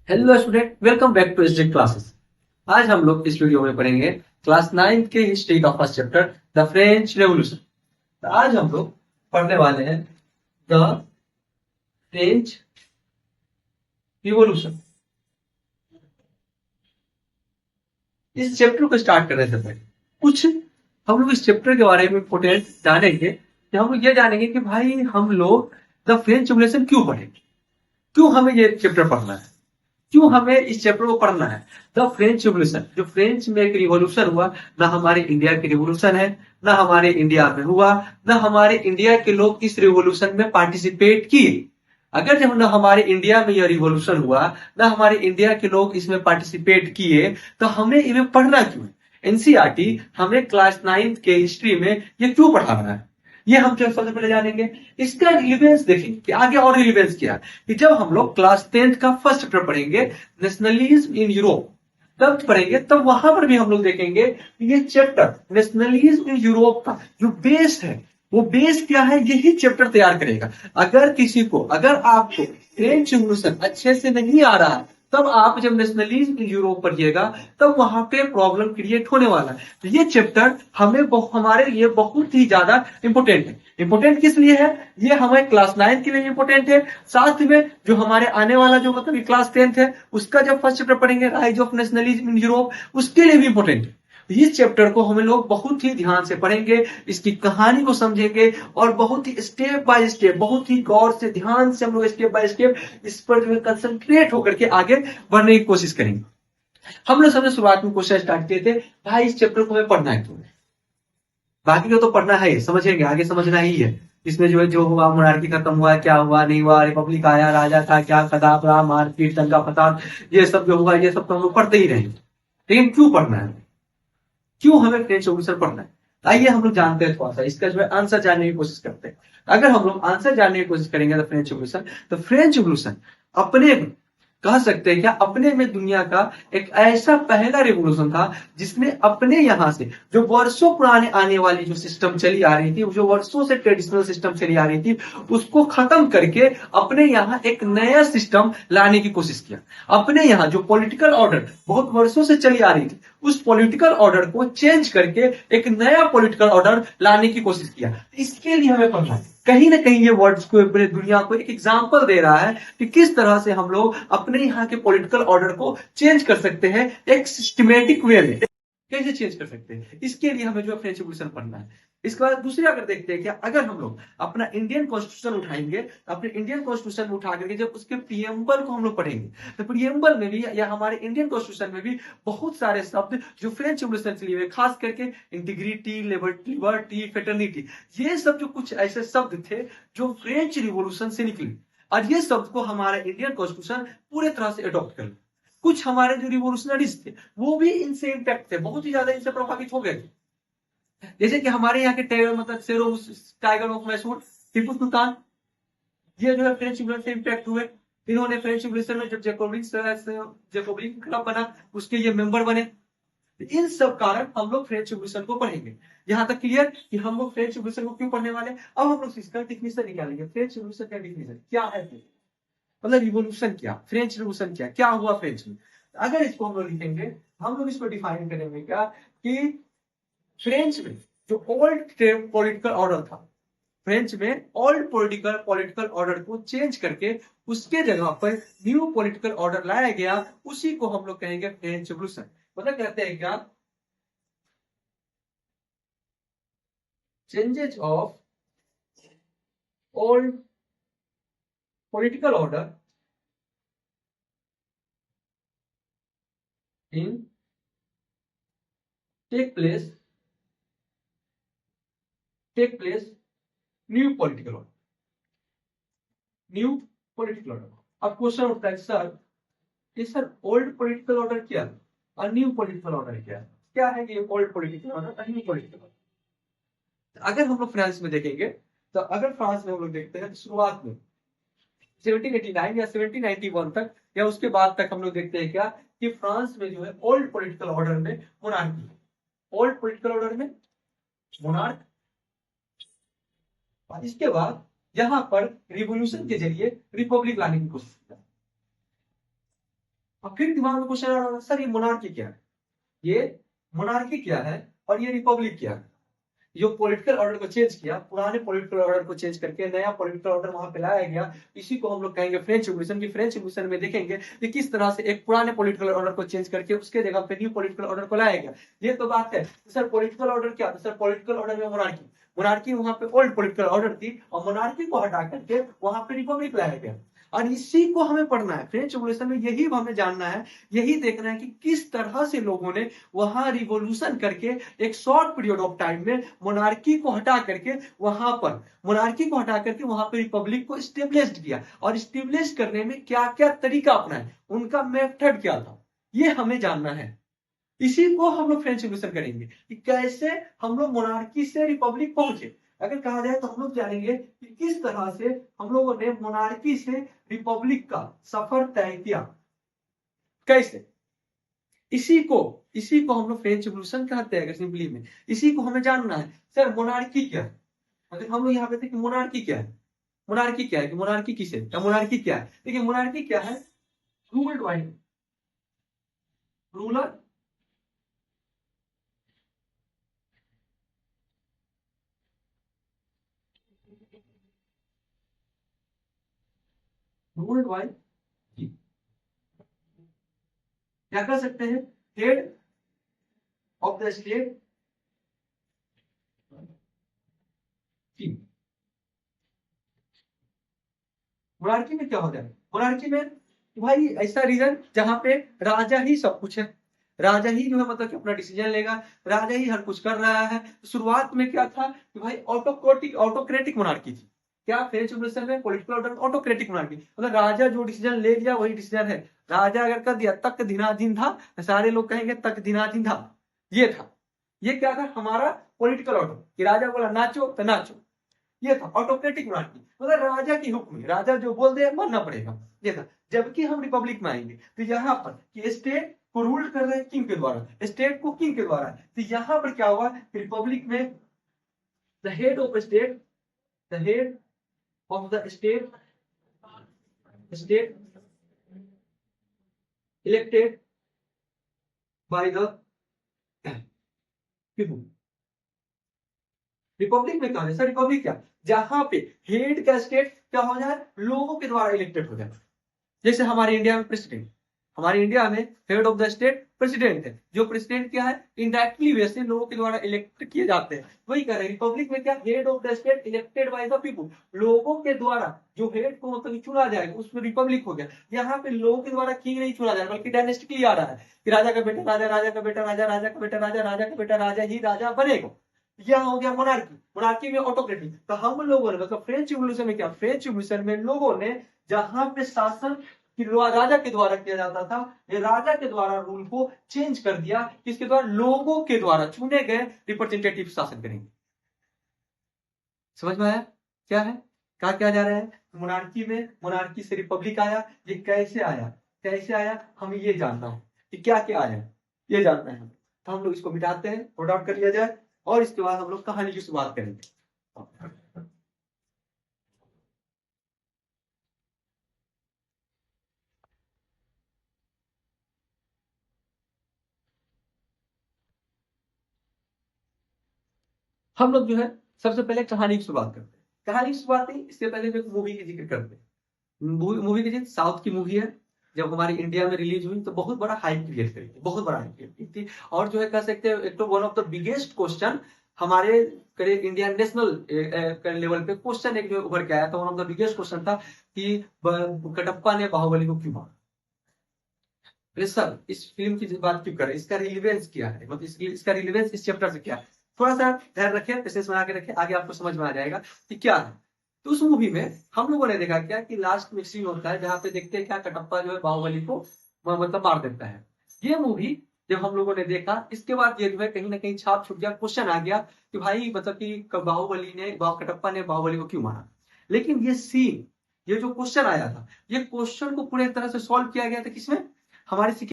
Hello student, welcome back to history classes. आज हम लोग इस वीडियो में पढ़ेंगे क्लास 9 के हिस्ट्री का first chapter the French revolution. तो आज हम लोग पढ़ने वाले हैं द फ्रेंच रिवॉल्यूशन। इस चैप्टर को स्टार्ट करने से पहले कुछ हम लोग इस चैप्टर के बारे में इंपोर्टेंट जानेंगे कि हम लोग ये जानेंगे कि भाई हम लोग द फ्रेंच रिवॉल्यूशन क्यों पढ़ेंगे, क्यों हमें ये चैप्टर पढ़ना है, क्यों हमें इस चैप्टर को पढ़ना है। द फ्रेंच रिवोल्यूशन, जो फ्रेंच में एक रिवोल्यूशन हुआ, ना हमारे इंडिया की रिवोल्यूशन है, ना हमारे इंडिया में हुआ, ना हमारे इंडिया के लोग इस रिवोल्यूशन में पार्टिसिपेट किए। अगर जब ना हमारे इंडिया में यह रिवोल्यूशन हुआ, ना हमारे इंडिया के लोग इसमें पार्टिसिपेट किए, तो हमें इन्हें पढ़ना क्यों है। एनसीईआरटी हमें क्लास 9 के हिस्ट्री में ये क्यों पढ़ा रहा है, ये हम जो सबसे पहले जानेंगे। इसका रिलीवेंस देखेंगे कि आगे और रिलीवेंस क्या है कि जब हम लोग क्लास 10th का फर्स्ट चैप्टर पढ़ेंगे नेशनलिज्म इन यूरोप, तब पढ़ेंगे, तब वहां पर भी हम लोग देखेंगे कि ये चैप्टर नेशनलिज्म इन यूरोप का जो बेस है, वो बेस क्या है, यही चैप्टर तैयार करेगा। अगर आपको फ्रेंच रिवॉल्यूशन अच्छे से नहीं आ रहा है, तब आप जब नेशनलिज्म इन यूरोप पढ़िएगा, तब वहां पे प्रॉब्लम क्रिएट होने वाला है। तो ये चैप्टर हमारे लिए बहुत ही ज्यादा इंपोर्टेंट है। इंपोर्टेंट किस लिए है, ये हमें क्लास 9 के लिए इंपोर्टेंट है, साथ में जो हमारे आने वाला जो मतलब क्लास 10th है, उसका जब फर्स्ट चैप्टर पढ़ेंगे rise of nationalism in Europe, उसके लिए भी इंपोर्टेंट है। इस चैप्टर को हम लोग बहुत ही ध्यान से पढ़ेंगे, इसकी कहानी को समझेंगे, और बहुत ही स्टेप बाय स्टेप, बहुत ही गौर से ध्यान से हम लोग स्टेप बाय स्टेप इस पर जो है कंसंट्रेट होकर के आगे बढ़ने की कोशिश करेंगे। हम लोग सबसे शुरुआत में क्वेश्चन स्टार्ट किए थे, भाई इस चैप्टर को हमें पढ़ना है क्यों। बाकी का तो पढ़ना है, समझेंगे, आगे समझना ही है। इसमें जो है जो हुआ, मोनार्की खत्म हुआ, क्या हुआ नहीं हुआ, रिपब्लिक आया, राजा था, क्या खदाब रहा, मारपीट, दंगा फसाद, ये सब जो हुआ, ये सब तो हम लोग पढ़ते ही रहेंगे। लेकिन क्यों पढ़ना है, क्यों हमें फ्रेंच रिवॉल्यूशन पढ़ना है, आइए हम लोग जानते हैं, थोड़ा सा इसका जो है आंसर जानने की कोशिश करते हैं। अगर हम लोग आंसर जानने की कोशिश करेंगे तो फ्रेंच रिवॉल्यूशन, तो फ्रेंच रिवॉल्यूशन अपने कह सकते हैं क्या, अपने में दुनिया का एक ऐसा पहला रिवॉल्यूशन था जिसने अपने यहां से जो वर्षों पुराने आने वाली जो सिस्टम चली आ रही थी, जो वर्षों से ट्रेडिशनल सिस्टम चली आ रही थी, उसको खत्म करके अपने यहाँ एक नया सिस्टम लाने की कोशिश किया। अपने यहाँ जो पॉलिटिकल ऑर्डर बहुत वर्षों से चली आ रही थी, उस पॉलिटिकल ऑर्डर को चेंज करके एक नया पॉलिटिकल ऑर्डर लाने की कोशिश किया। इसके लिए हमें पढ़ना है। कहीं ना कहीं ये वर्ड्स को पूरे दुनिया को एक एग्जांपल दे रहा है कि किस तरह से हम लोग अपने यहाँ के पॉलिटिकल ऑर्डर को चेंज कर सकते हैं एक सिस्टमेटिक वे में, कैसे चेंज कर सकते हैं। इसके लिए हमें जो है फ्रेंच रिवॉल्यूशन पढ़ना है। इसके बाद दूसरी अगर देखते हैं कि अगर हम लोग अपना इंडियन कॉन्स्टिट्यूशन उठाएंगे, अपने इंडियन कॉन्स्टिट्यूशन उठा करके जब उसके प्रियम्बल को हम लोग पढ़ेंगे, तो प्रियम्बल में भी या हमारे इंडियन कॉन्स्टिट्यूशन में भी बहुत सारे शब्द जो फ्रेंच रिवॉल्यूशन से लिए हुए, खास करके इंटीग्रिटी, लिबर्टी, फेटर्निटी, ये सब जो कुछ ऐसे शब्द थे जो फ्रेंच रिवॉल्यूशन से निकले, और ये शब्द को हमारा इंडियन कॉन्स्टिट्यूशन पूरे तरह से अडॉप्ट कर। कुछ हमारे जो रिवोल्यूशनरीज थे वो भी इनसे इंपैक्ट थे, बहुत ही ज्यादा इनसे प्रभावित हो गए थे। जैसे कि हमारे यहाँ के मतलब शेरों टाइगर ऑफ मैसूर, टीपू सुल्तान, ये जो है फ्रेंच रिवॉल्यूशन से इंपैक्ट हुए। इन्होंने फ्रेंच रिवॉल्यूशन में जब जैकोबिन क्लब बना, उसके ये मेंबर बने। इन सब कारण हम लोग फ्रेंच रिवॉल्यूशन को पढ़ेंगे। यहां तक क्लियर कि हम लोग फ्रेंच रिवॉल्यूशन को क्यों पढ़ने वाले। अब हम लोग इसका डिफिनेशन निकालेंगे, फ्रेंच रिवॉल्यूशन का डिफिनेशन क्या है, मतलब रिवोल्यूशन क्या, फ्रेंच रिवोल्यूशन क्या, क्या हुआ फ्रेंच में। अगर इसको हम लोग लिखेंगे, हम लोग इसको डिफाइन करेंगे क्या कि फ्रेंच में जो ओल्ड पॉलिटिकल ऑर्डर था, फ्रेंच में ओल्ड पॉलिटिकल ऑर्डर को चेंज करके उसके जगह पर न्यू पॉलिटिकल ऑर्डर लाया गया, उसी को हम लोग कहेंगे फ्रेंच रिवोल्यूशन। मतलब कहते हैं क्या, changes of old political order in take place new political order, new political order. अब क्वेश्चन उठता है सर, ये सर ओल्ड पॉलिटिकल ऑर्डर क्या और न्यू पॉलिटिकल ऑर्डर क्या है, क्या है ये ओल्ड पॉलिटिकल ऑर्डर और न्यू पॉलिटिकल ऑर्डर। अगर हम लोग फ्रांस में देखेंगे, तो अगर फ्रांस में हम लोग देखते हैं, शुरुआत में 1789 या 1791 तक या उसके बाद तक हम लोग देखते हैं क्या कि फ्रांस में जो है ओल्ड पॉलिटिकल ऑर्डर में मोनार्की, ओल्ड पॉलिटिकल ऑर्डर में मोनार्क। और इसके बाद यहां पर रिवोल्यूशन के जरिए रिपब्लिक लाने की कोशिश किया। और फिर दिमाग में क्वेश्चन आ रहा है, सर ये मोनार्की क्या है, ये मोनार्की क्या है और ये रिपब्लिक क्या है। जो पॉलिटिकल ऑर्डर को चेंज किया, पुराने पॉलिटिकल ऑर्डर को चेंज करके नया पॉलिटिकल ऑर्डर वहां पे लाया गया, इसी को हम लोग कहेंगे फ्रेंच रिवॉल्यूशन की। फ्रेंच रिवॉल्यूशन में देखेंगे कि किस तरह से एक पुराने पॉलिटिकल ऑर्डर को चेंज करके उसके जगह पे न्यू पॉलिटिकल ऑर्डर को लाया गया। ये तो बात है। सर पॉलिटिकल ऑर्डर क्या था, सर पॉलिटिकल ऑर्डर में मोनार्की, मोनार्की वहां पे ओल्ड पॉलिटिकल ऑर्डर थी और मोनार्की को हटा करके वहां पे रिपब्लिक लाया गया। और इसी को हमें पढ़ना है फ्रेंच रिवॉल्यूशन में, यही हमें जानना है, यही देखना है कि किस तरह से लोगों ने वहां रिवॉल्यूशन करके एक शॉर्ट पीरियड ऑफ टाइम में मोनार्की को हटा करके वहां पर मोनार्की को हटा करके वहां पर रिपब्लिक को स्टेब्लिश किया, और स्टेब्लिश करने में क्या क्या तरीका अपनाए, उनका मेथड क्या था, ये हमें जानना है। इसी को हम लोग फ्रेंच रिवॉल्यूशन करेंगे कि कैसे हम लोग मोनार्की से रिपब्लिक पहुंचे। अगर कहा जाए तो हम लोग जानेंगे कि किस तरह से हम लोगों ने मोनार्की से रिपब्लिक का सफर तय किया, कैसे। इसी को हम लोग फ्रेंच रिवॉल्यूशन कहते हैं सिंपली में। इसी को हमें जानना है, सर मोनार्की क्या है। अगर हम लोग यहाँ पे देखिए मोनार्की क्या है, मोनार्की क्या है कि मोनार्की किसे, या मोनार्की क्या है। देखिए मोनार्की क्या है, ruled by ruler ruled by, क्या कर सकते हैं, head of the state king. Monarchy में क्या होता है, मोनार्की में भाई ऐसा रीजन जहां पे राजा ही सब कुछ है, राजा ही जो है मतलब कि अपना डिसीजन लेगा, राजा ही हर कुछ कर रहा है। शुरुआत में क्या था कि भाई ऑटोक्रेटिक मोनार्की थी। क्या फ्रेंच रिवॉल्यूशन में पॉलिटिकल ऑर्डर ऑटोक्रेटिक मोनार्की, मतलब राजा जो डिसीजन ले लिया वही डिसीजन है। राजा अगर कर दिया तक दिनाधीन था, सारे लोग कहेंगे तक दिनाधीन था, ये था। ये क्या था हमारा पॉलिटिकल ऑर्डर कि राजा बोला नाचो तो नाचो, ये था ऑटोक्रेटिक मोनार्की, मतलब राजा की हुक्म, राजा जो बोल दे मानना पड़ेगा, ये था। जबकि हम रिपब्लिक में आएंगे तो यहाँ पर कि स्टेट को रूल कर रहे हैं किंग के द्वारा, स्टेट को किंग के द्वारा, तो यहाँ पर क्या हुआ, रिपब्लिक में the head of state, the head of the state, state elected by the people. Republic में क्या है सर, रिपब्लिक क्या, जहां पे हेड का स्टेट क्या हो जाए, लोगों के द्वारा इलेक्टेड हो जाए। जैसे हमारे इंडिया में प्रेसिडेंट, हमारे इंडिया में head of the state president है, जो प्रेसिडेंट क्या है इनडायरेक्टली वैसे लोगों के द्वारा इलेक्ट किए जाते हैं। वही कह रहे हैं रिपब्लिक में क्या, head of the state elected by the people, लोगों के द्वारा जो हेड को मतलब चुना जाएगा उसमें रिपब्लिक हो गया। यहाँ पे लोगों के द्वारा किंग नहीं चुना जाएगा बल्कि डायनेस्टिकली आ रहा है कि राजा का बेटा राजा, राजा का बेटा राजा, राजा का बेटा राजा, राजा का बेटा राजा ही राजा बनेगा। यह हो गया मोनार्की, मोनार्की में ऑटोक्रेटिक। तो हम लोगों ने मतलब फ्रेंच रिवॉल्यूशन में क्या, फ्रेंच रिवॉल्यूशन में लोगों ने जहां पे शासन कि राजा के द्वारा किया जाता था, ये राजा के द्वारा रूल को चेंज कर दिया, किसके द्वारा, लोगों के द्वारा चुने गए रिप्रेजेंटेटिव शासन करेंगे। समझ में आया क्या है, कहा क्या जा रहा है। मोनार्की में, मोनार्की से रिपब्लिक आया, ये कैसे आया, कैसे आया हमें ये जानना है कि क्या क्या आया, ये जानना है। तो हम लोग इसको मिटाते हैं, नोट आउट कर लिया जाए, और इसके बाद हम लोग कहानी की शुरुआत करेंगे। हम लोग जो है सबसे पहले कहानी की शुरुआत करते हैं। कहानी की शुरुआत नहीं, इससे पहले जो मूवी की जिक्र करते हैं। मूवी की जिक्र, साउथ की मूवी है, जब हमारी इंडिया में रिलीज हुई तो बहुत बड़ा हाइप क्रिएट करी थी, बहुत बड़ा हाइप क्रिएट की थी। और जो है कह सकते हैं एक तो one of the biggest question हमारे इंडियन नेशनल लेवल पे क्वेश्चन एक जो उभर के आया था, one of the biggest question था कि कटप्पा ने बाहुबली को क्यों मारा। सर इस फिल्म की बात क्यों करें, इसका रिलेवेंस क्या है, मतलब इसका रिलेवेंस इस चैप्टर से क्या है। थोड़ा सा ध्यान रखें, पेशेंस बना के रखें, आगे आपको समझ में आ जाएगा कि क्या है। तो उस मूवी में हम लोगों ने देखा क्या कि लास्ट में सीन होता है जहां पे देखते हैं क्या कटप्पा जो है बाहुबली को मतलब मार देता है। ये मूवी जब हम लोगों ने देखा, इसके बाद ये जो है कहीं ना कहीं छाप छूट गया, क्वेश्चन आ गया कि भाई मतलब कि बाहुबली ने कटप्पा ने बाहुबली को क्यों मारा। लेकिन ये सीन, ये जो क्वेश्चन आया था, ये क्वेश्चन को पूरी तरह से सॉल्व किया गया था किसमें, हमारे